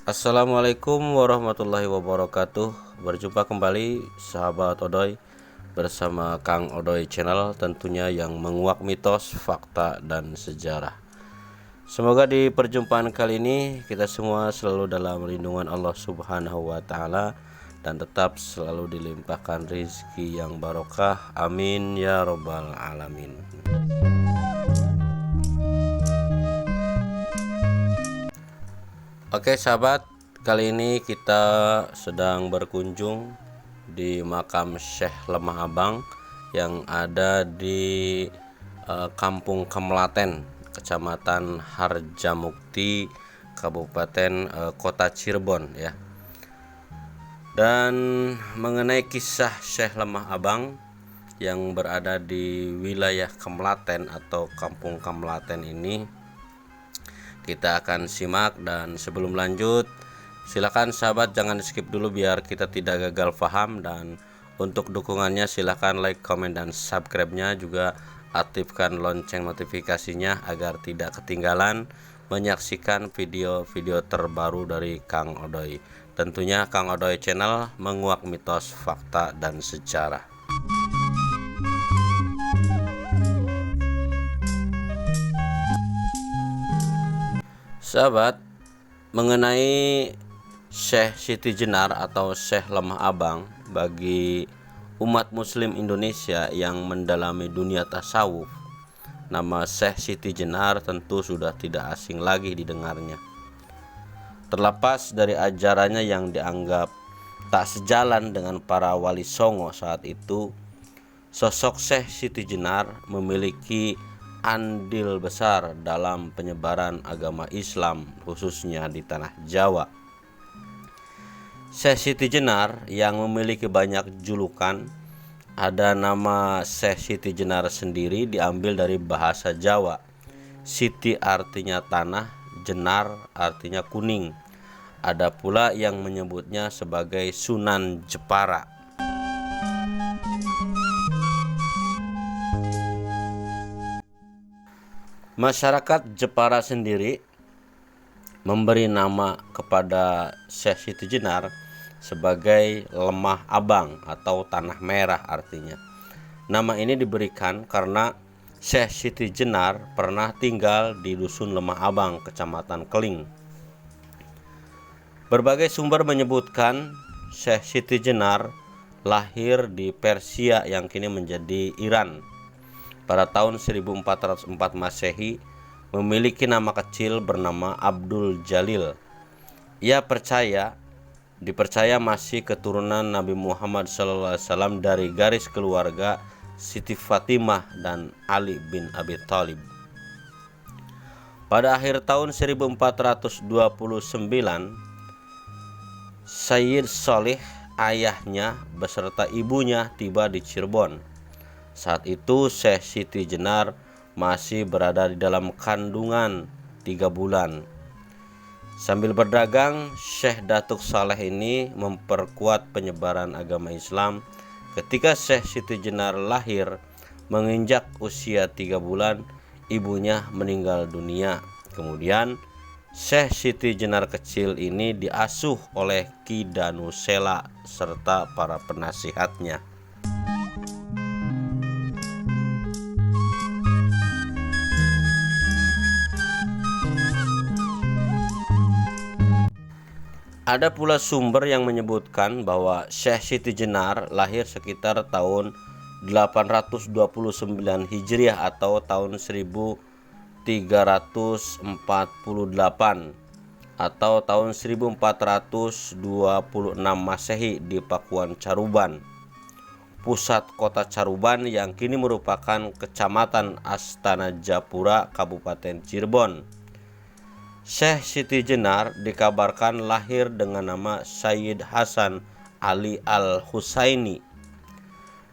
Assalamualaikum warahmatullahi wabarakatuh. Berjumpa kembali sahabat Odoy bersama Kang Odoy Channel, tentunya yang menguak mitos, fakta, dan sejarah. Semoga di perjumpaan kali ini kita semua selalu dalam lindungan Allah Subhanahu wa taala dan tetap selalu dilimpahkan rezeki yang barokah. Amin ya robbal alamin. Oke sahabat, kali ini kita sedang berkunjung di makam Syekh Lemah Abang yang ada di Kampung Kemlaten, Kecamatan Harjamukti, Kabupaten Kota Cirebon ya. Dan mengenai kisah Syekh Lemah Abang yang berada di wilayah Kemlaten atau Kampung Kemlaten ini, kita akan simak. Dan sebelum lanjut, silakan sahabat jangan skip dulu biar kita tidak gagal paham. Dan untuk dukungannya silakan like, komen, dan subscribe-nya, juga aktifkan lonceng notifikasinya agar tidak ketinggalan menyaksikan video-video terbaru dari Kang Odoy. Tentunya Kang Odoy Channel, menguak mitos, fakta, dan sejarah. Sahabat, mengenai Syekh Siti Jenar atau Syekh Lemah Abang, bagi umat muslim Indonesia yang mendalami dunia tasawuf, nama Syekh Siti Jenar tentu sudah tidak asing lagi didengarnya. Terlepas dari ajarannya yang dianggap tak sejalan dengan para wali songo saat itu, sosok Syekh Siti Jenar memiliki andil besar dalam penyebaran agama Islam, khususnya di tanah Jawa. Syekh Siti Jenar yang memiliki banyak julukan. Ada nama Syekh Siti Jenar sendiri diambil dari bahasa Jawa. Siti artinya tanah, Jenar artinya kuning. Ada pula yang menyebutnya sebagai Sunan Jepara. Masyarakat Jepara sendiri memberi nama kepada Syekh Siti Jenar sebagai Lemah Abang atau Tanah Merah artinya. Nama ini diberikan karena Syekh Siti Jenar pernah tinggal di Dusun Lemah Abang, Kecamatan Keling. Berbagai sumber menyebutkan Syekh Siti Jenar lahir di Persia yang kini menjadi Iran pada tahun 1404 Masehi, memiliki nama kecil bernama Abdul Jalil. Ia dipercaya masih keturunan Nabi Muhammad SAW dari garis keluarga Siti Fatimah dan Ali bin Abi Thalib. Pada akhir tahun 1429, Sayyid Sholih, ayahnya beserta ibunya tiba di Cirebon. Saat itu Syekh Siti Jenar masih berada di dalam kandungan 3 bulan. Sambil berdagang, Syekh Datuk Saleh ini memperkuat penyebaran agama Islam. Ketika Syekh Siti Jenar lahir, menginjak usia 3 bulan, ibunya meninggal dunia. Kemudian Syekh Siti Jenar kecil ini diasuh oleh Ki Danusela serta para penasihatnya. Ada pula sumber yang menyebutkan bahwa Syekh Siti Jenar lahir sekitar tahun 829 Hijriah atau tahun 1348 atau tahun 1426 Masehi di Pakuan Caruban, pusat kota Caruban yang kini merupakan Kecamatan Astana Japura, Kabupaten Cirebon. Syekh Siti Jenar dikabarkan lahir dengan nama Sayyid Hasan Ali Al-Husaini.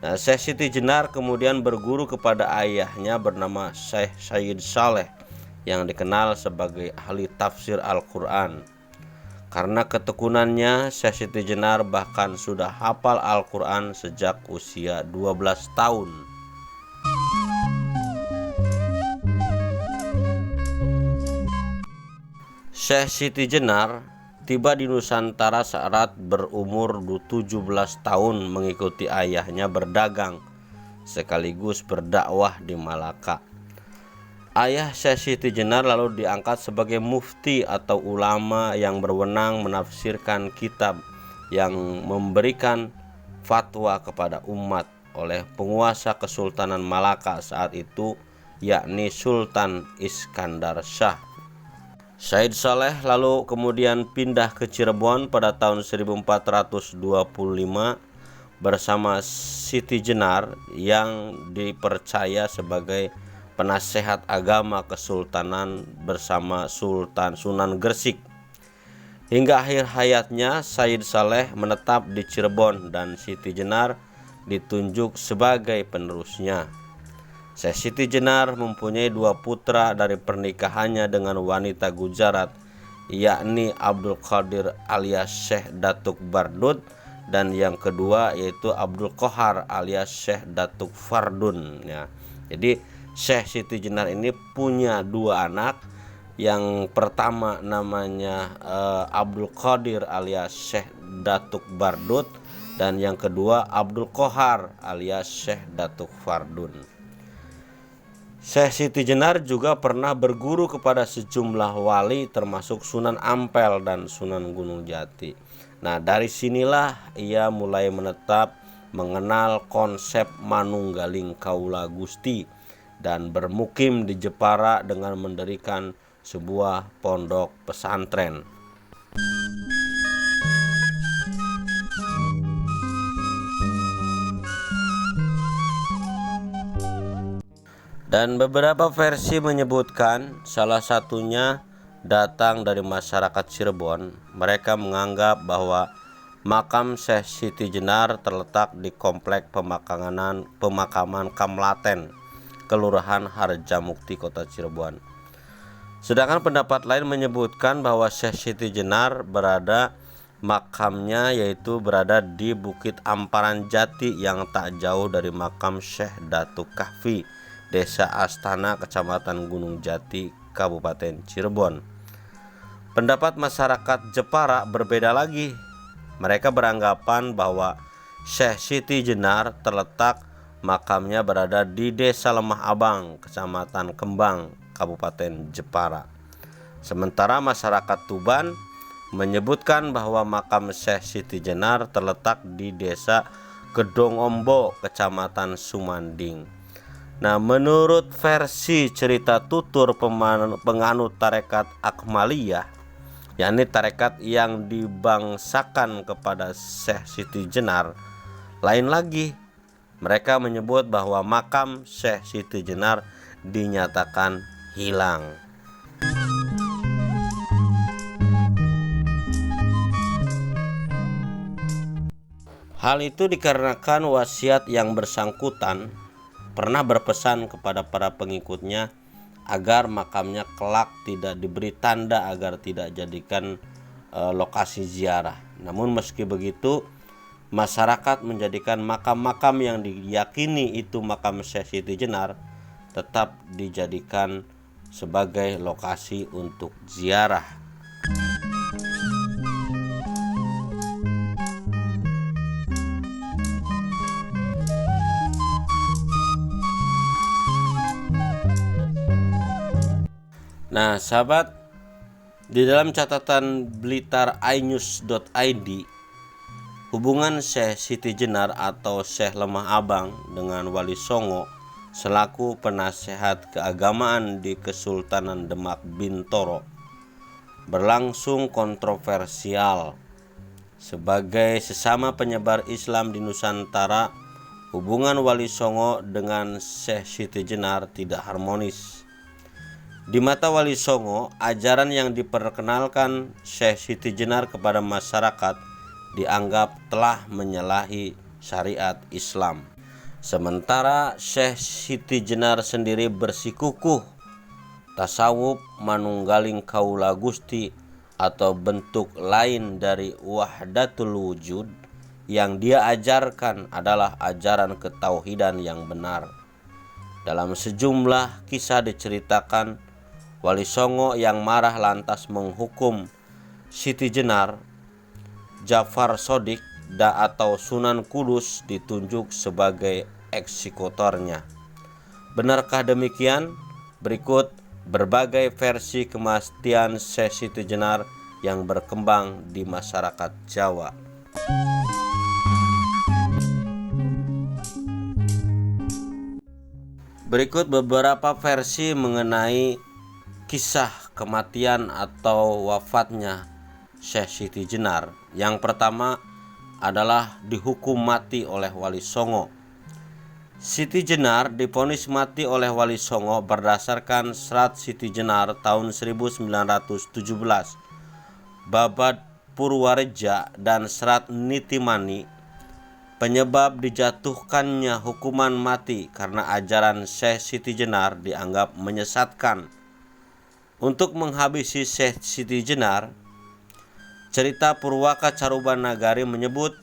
Syekh Siti Jenar kemudian berguru kepada ayahnya bernama Syekh Sayyid Saleh yang dikenal sebagai ahli tafsir Al-Quran. Karena ketekunannya, Syekh Siti Jenar bahkan sudah hafal Al-Quran sejak usia 12 tahun. Syekh Siti Jenar tiba di Nusantara saat berumur 17 tahun mengikuti ayahnya berdagang sekaligus berdakwah di Malaka. Ayah Syekh Siti Jenar lalu diangkat sebagai mufti atau ulama yang berwenang menafsirkan kitab yang memberikan fatwa kepada umat oleh penguasa Kesultanan Malaka saat itu, yakni Sultan Iskandar Shah. Said Saleh lalu kemudian pindah ke Cirebon pada tahun 1425 bersama Siti Jenar yang dipercaya sebagai penasehat agama kesultanan bersama Sultan Sunan Gresik. Hingga akhir hayatnya Said Saleh menetap di Cirebon dan Siti Jenar ditunjuk sebagai penerusnya. Syekh Siti Jenar mempunyai 2 putra dari pernikahannya dengan wanita Gujarat, yakni Abdul Qadir alias Syekh Datuk Bardut dan yang kedua yaitu Abdul Qohar alias Syekh Datuk Fardun. Ya. Jadi Syekh Siti Jenar ini punya 2 anak. Yang pertama namanya Abdul Qadir alias Syekh Datuk Bardut dan yang kedua Abdul Qohar alias Syekh Datuk Fardun. Syekh Siti Jenar juga pernah berguru kepada sejumlah wali termasuk Sunan Ampel dan Sunan Gunung Jati. Nah, dari sinilah ia mulai menetap mengenal konsep manunggaling kaula Gusti dan bermukim di Jepara dengan mendirikan sebuah pondok pesantren. Dan beberapa versi menyebutkan salah satunya datang dari masyarakat Cirebon. Mereka menganggap bahwa makam Syekh Siti Jenar terletak di komplek pemakaman Kamlaten, Kelurahan Harjamukti, Kota Cirebon. Sedangkan pendapat lain menyebutkan bahwa Syekh Siti Jenar makamnya yaitu berada di Bukit Amparan Jati yang tak jauh dari makam Syekh Datuk Kahfi, Desa Astana, Kecamatan Gunung Jati, Kabupaten Cirebon. Pendapat masyarakat Jepara berbeda lagi. Mereka beranggapan bahwa Syekh Siti Jenar terletak makamnya berada di Desa Lemah Abang, Kecamatan Kembang, Kabupaten Jepara. Sementara masyarakat Tuban menyebutkan bahwa makam Syekh Siti Jenar terletak di Desa Gedongombo, Kecamatan Sumanding. Nah, menurut versi cerita tutur penganut tarekat Akmaliyah, yakni tarekat yang dibangsakan kepada Syekh Siti Jenar, lain lagi. Mereka menyebut bahwa makam Syekh Siti Jenar dinyatakan hilang. Hal itu dikarenakan wasiat yang bersangkutan pernah berpesan kepada para pengikutnya agar makamnya kelak tidak diberi tanda agar tidak jadikan lokasi ziarah. Namun meski begitu, masyarakat menjadikan makam-makam yang diyakini itu makam Syekh Siti Jenar tetap dijadikan sebagai lokasi untuk ziarah. Nah, sahabat, di dalam catatan blitarinews.id, hubungan Syekh Siti Jenar atau Syekh Lemah Abang dengan Wali Songo selaku penasehat keagamaan di Kesultanan Demak Bintoro berlangsung kontroversial. Sebagai sesama penyebar Islam di Nusantara, hubungan Wali Songo dengan Syekh Siti Jenar tidak harmonis. Di mata Wali Songo, ajaran yang diperkenalkan Syekh Siti Jenar kepada masyarakat dianggap telah menyalahi syariat Islam. Sementara Syekh Siti Jenar sendiri bersikukuh tasawuf manunggaling kaula Gusti atau bentuk lain dari wahdatul wujud yang dia ajarkan adalah ajaran ketauhidan yang benar. Dalam sejumlah kisah diceritakan Wali Songo yang marah lantas menghukum Siti Jenar, Ja'far Shodiq atau Sunan Kudus ditunjuk sebagai eksekutornya. Benarkah demikian? Berikut berbagai versi kematian Syekh Siti Jenar yang berkembang di masyarakat Jawa. Berikut beberapa versi mengenai kisah kematian atau wafatnya Syekh Siti Jenar. Yang pertama adalah dihukum mati oleh Wali Songo. Siti Jenar divonis mati oleh Wali Songo berdasarkan Serat Siti Jenar tahun 1917, Babad Purwareja dan Serat Nitimani. Penyebab dijatuhkannya hukuman mati karena ajaran Syekh Siti Jenar dianggap menyesatkan. Untuk menghabisi Syekh Siti Jenar, cerita Purwaka Caruban Nagari menyebut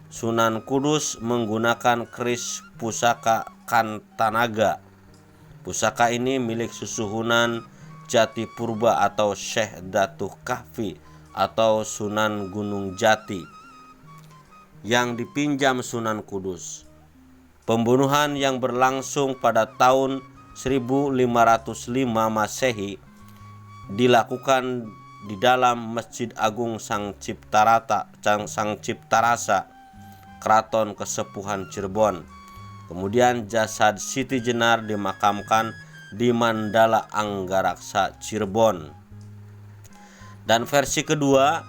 Sunan Kudus menggunakan keris pusaka Kantanaga. Pusaka ini milik Susuhunan Jati Purba atau Syekh Datuh Kahfi atau Sunan Gunung Jati yang dipinjam Sunan Kudus. Pembunuhan yang berlangsung pada tahun 1505 Masehi dilakukan di dalam Masjid Agung Sang Ciptarasa, Keraton Kesepuhan Cirebon. Kemudian jasad Siti Jenar dimakamkan di Mandala Anggaraksa Cirebon. Dan versi kedua,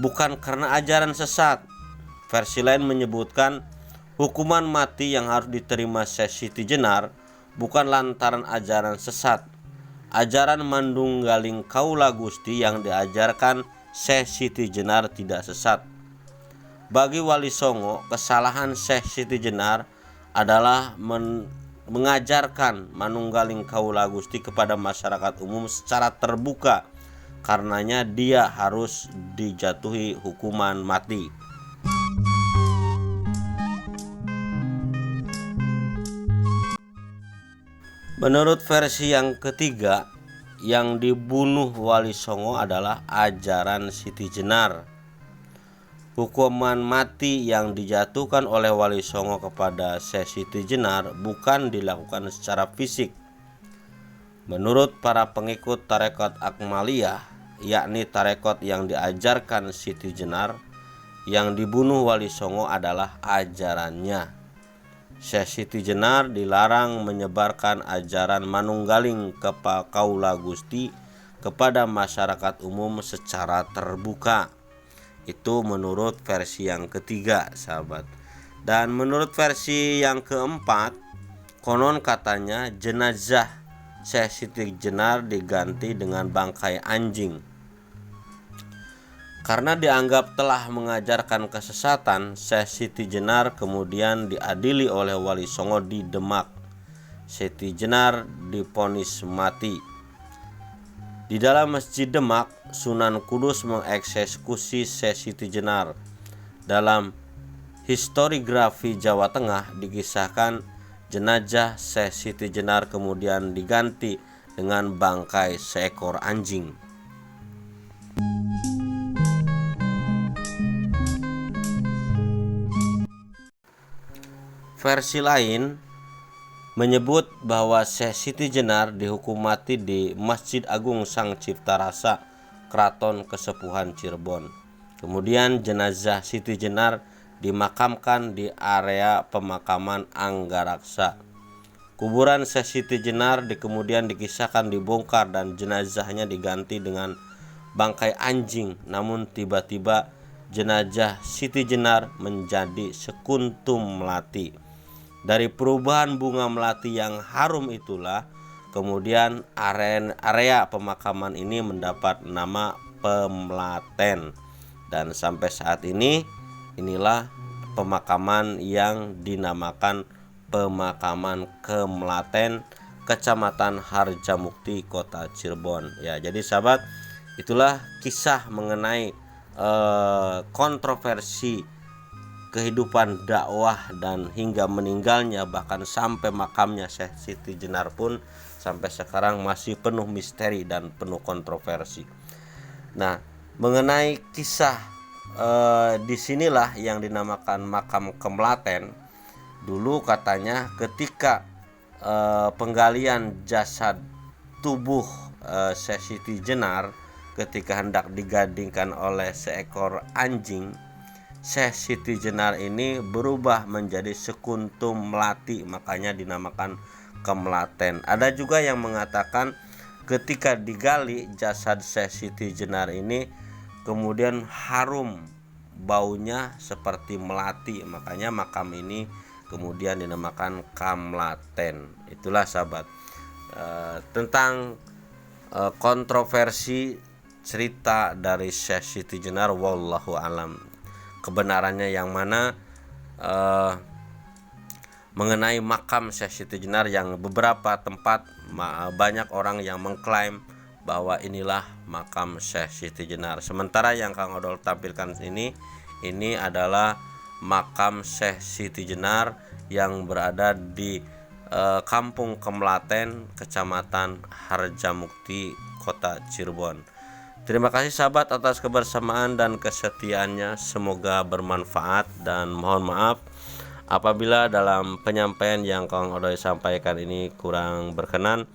bukan karena ajaran sesat. Versi lain menyebutkan hukuman mati yang harus diterima Syekh Siti Jenar bukan lantaran ajaran sesat. Ajaran Mandunggaling Kaula Gusti yang diajarkan Syekh Siti Jenar tidak sesat. Bagi Wali Songo, kesalahan Syekh Siti Jenar adalah mengajarkan Manunggaling Kaula Gusti kepada masyarakat umum secara terbuka. Karenanya dia harus dijatuhi hukuman mati. Menurut versi yang ketiga, yang dibunuh Wali Songo adalah ajaran Siti Jenar. Hukuman mati yang dijatuhkan oleh Wali Songo kepada Syekh Siti Jenar bukan dilakukan secara fisik. Menurut para pengikut tarekat Akmaliyah, yakni tarekat yang diajarkan Siti Jenar, yang dibunuh Wali Songo adalah ajarannya. Syekh Siti Jenar dilarang menyebarkan ajaran Manunggaling Kaula Gusti kepada masyarakat umum secara terbuka. Itu menurut versi yang ketiga, sahabat. Dan menurut versi yang keempat, konon katanya jenazah Syekh Siti Jenar diganti dengan bangkai anjing. Karena dianggap telah mengajarkan kesesatan, Syekh Siti Jenar kemudian diadili oleh Wali Songo di Demak. Siti Jenar divonis mati. Di dalam Masjid Demak, Sunan Kudus mengeksekusi Syekh Siti Jenar. Dalam historiografi Jawa Tengah dikisahkan jenazah Syekh Siti Jenar kemudian diganti dengan bangkai seekor anjing. Versi lain menyebut bahwa Syekh Siti Jenar dihukum mati di Masjid Agung Sang Ciptarasa, Keraton Kesepuhan Cirebon. Kemudian jenazah Siti Jenar dimakamkan di area pemakaman Anggaraksa. Kuburan Syekh Siti Jenar kemudian dikisahkan dibongkar dan jenazahnya diganti dengan bangkai anjing. Namun tiba-tiba jenazah Siti Jenar menjadi sekuntum melati. Dari perubahan bunga melati yang harum itulah kemudian area pemakaman ini mendapat nama Pemlaten. Dan sampai saat ini inilah pemakaman yang dinamakan Pemakaman Kemlaten, Kecamatan Harjamukti, Kota Cirebon. Ya, jadi sahabat, itulah kisah mengenai kontroversi kehidupan dakwah dan hingga meninggalnya, bahkan sampai makamnya Syekh Siti Jenar pun sampai sekarang masih penuh misteri dan penuh kontroversi. Nah, mengenai kisah disinilah yang dinamakan makam Kemlaten. Dulu katanya ketika penggalian jasad tubuh Syekh Siti Jenar, ketika hendak digadingkan oleh seekor anjing, Syekh Siti Jenar ini berubah menjadi sekuntum melati, makanya dinamakan Kemlaten. Ada juga yang mengatakan ketika digali jasad Syekh Siti Jenar ini kemudian harum baunya seperti melati, makanya makam ini kemudian dinamakan Kamlaten. Itulah sahabat tentang kontroversi cerita dari Syekh Siti Jenar, wallahu alam. Kebenarannya yang mana mengenai makam Syekh Siti Jenar, yang beberapa tempat banyak orang yang mengklaim bahwa inilah makam Syekh Siti Jenar. Sementara yang Kang Odol tampilkan ini adalah makam Syekh Siti Jenar yang berada di Kampung Kemlaten, Kecamatan Harjamukti, Kota Cirebon. Terima kasih sahabat atas kebersamaan dan kesetiaannya. Semoga bermanfaat, dan mohon maaf apabila dalam penyampaian yang Kang Odoy sampaikan ini kurang berkenan.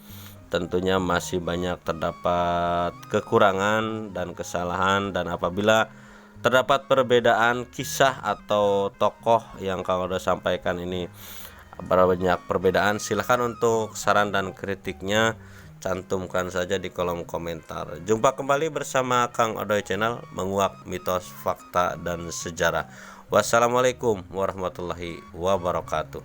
Tentunya masih banyak terdapat kekurangan dan kesalahan, dan apabila terdapat perbedaan kisah atau tokoh yang Kang Odoy sampaikan ini banyak perbedaan, silahkan untuk saran dan kritiknya cantumkan saja di kolom komentar. Jumpa kembali bersama Kang Odoy Channel, menguak mitos, fakta, dan sejarah. Wassalamualaikum warahmatullahi wabarakatuh.